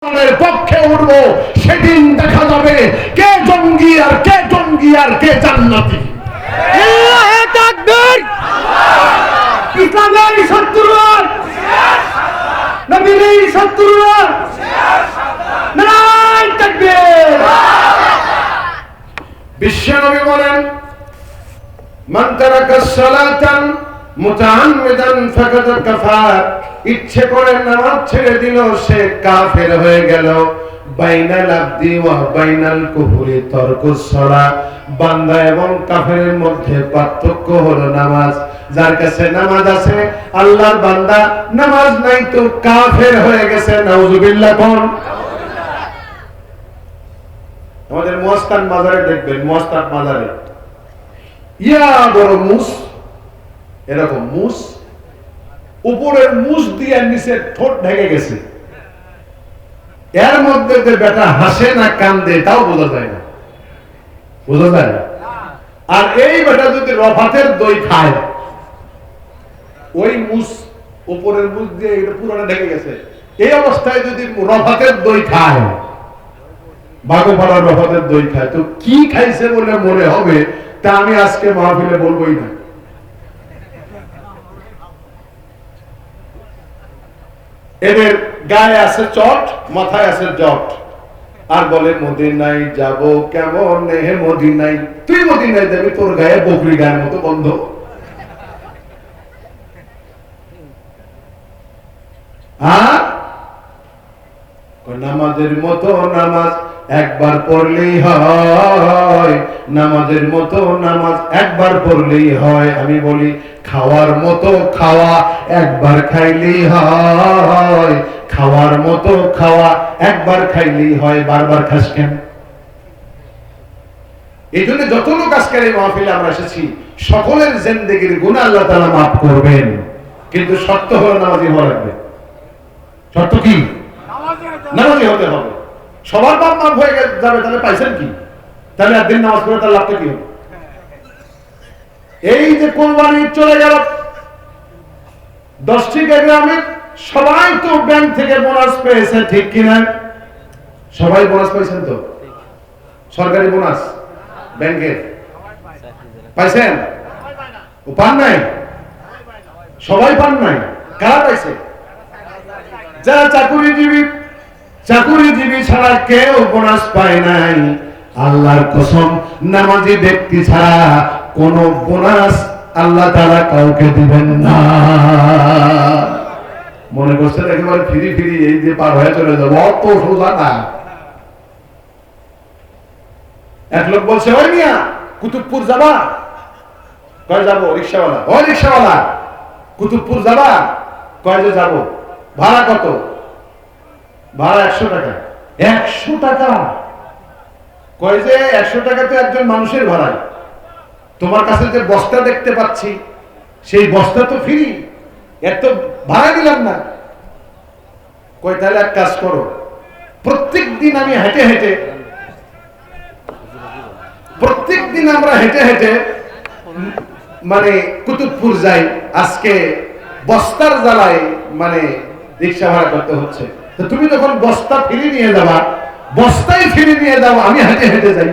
পক্ষে উঠবো, সেদিন দেখা যাবে কে জঙ্গি আর কে জঙ্গি আর কে জান্নাতি। আল্লাহু তাকবীর। ইসলামের শত্রুরা, নবীর শত্রুরা, নারায়ে তাকবীর। বিশ্বনবী বলেন, মান তারাকা সালাতান মুতাআম্মিদান ফাকাদ কাফার। ইচ্ছে করে নামাজ ছেড়ে দিল, সে কাফের হয়ে গেল। বাইনাল আবদি ওয়া বাইনাল কুফরি তারকুস সালাত। বান্দা এবং কাফেরের মধ্যে পার্থক্য হলো নামাজ। যার কাছে নামাজ আছে আল্লাহর বান্দা, নামাজ নাই তো কাফের হয়ে গেছে। নাউজুবিল্লাহ। কোন আমাদের মুস্তান মাজারে দেখবেন, মুস্তান মাজারে ইয়া বড় মুস, এরকম মুস, উপরের মুস দিয়ে নিচে ঠোঁট ঢেকে গেছে। এর মধ্যে যে বেটা হাসে না কান্দে তাও বোঝা যায় না, বোঝা যায় না। আর এই বেটা যদি রফাতের দই খায়, ওই মুস উপরের মুস দিয়ে এটা পুরোটা ঢেকে গেছে, এই অবস্থায় যদি রফাতের দই খায়, বাগোপাড়া রফাতের দই খায়, তো কি খাইছে বলে মনে হবে তা আমি আজকে মাহফিলে বলবোই না। এদের গায়ে আছে চট, মাথায় আছে জট, আর বলে মদিনায় যাব কেমন হে মদিনায়। তুই মদিনায় যাবি, তোর গায়ে বকরি গায়ের মতো বন্ধ। নামাজের মতো নামাজ একবার পড়লেই হয়, নামাজের মতো নামাজ একবার পড়লেই হয়। আমি বলি খাওয়ার মতো খাওয়া একবার খাইলেই হয়, খাওয়ার মতো খাওয়া একবার খাইলেই হয়। বারবার খাস কেন? এই জন্য যত লোক আজকের এই মাহফিলে আমরা এসেছি, সকলের জিন্দেগির গুনাহ আল্লাহ তাআলা মাফ করবেন, কিন্তু শর্ত হলো নামাজি হওয়া লাগবে। শর্ত কি? নামাজি হতে হবে। সবার পাপ মাফ হয়ে যাবে, তাহলে পাইছেন কি? তাহলে একদিন নামাজ পড়ে তার লাভটা কি হবে? এই যে কোরবানি চলে গেল, 10টি গ্রামে সবাই তো ব্যাংক থেকে বোনাস পেয়েছে, ঠিক কিনা? সবাই বোনাস পেয়েছেন তো? সরকারি বোনাস ব্যাংকের পাইছেন? পান নাই? সবাই পান নাই? কারা পাইছে? যারা চাকুরিজীবী, চাকুরিজীবী ছাড়া কেউ বোনাস পায় নাই। আল্লাহর কসম, নামাজি ব্যক্তি ছাড়া কোন বোনাস আল্লাহ তাআলা কাউকে দিবেন না। মনে করছেন একেবারে ফিরি ফিরি এই যে পার হয়ে চলে যাবো, অত সোজা না। এক লোক বলছে, ওই মিয়া কুতুবপুর যাবা? কয় যাবো। রিক্সাওয়ালা, ও রিক্সাওয়ালা কুতুবপুর যাবা? কয় যে যাবো। ভাড়া কত? ভাড়া 100 টাকা। 100 টাকা? কয় যে 100 টাকা তো একজন মানুষের ভাড়ায়। তোমার কাছে যে বস্তা দেখতে পাচ্ছি, সেই বস্তা তো ফ্রি, এত ভাড়া দিলাম না। কয় তাহলে এক কাজ করো, প্রত্যেক দিন আমি হেঁটে হেঁটে, প্রত্যেক দিন আমরা হেঁটে হেঁটে মানে কুতুবপুর যাই, আজকে বস্তার জ্বালায় মানে রিক্সা ভাড়া করতে হচ্ছে। তো তুমি যখন বস্তা ফিরে নিয়ে যাবা, বস্তায় ফিরে নিয়ে যাও, আমি হেঁটে হেঁটে যাই।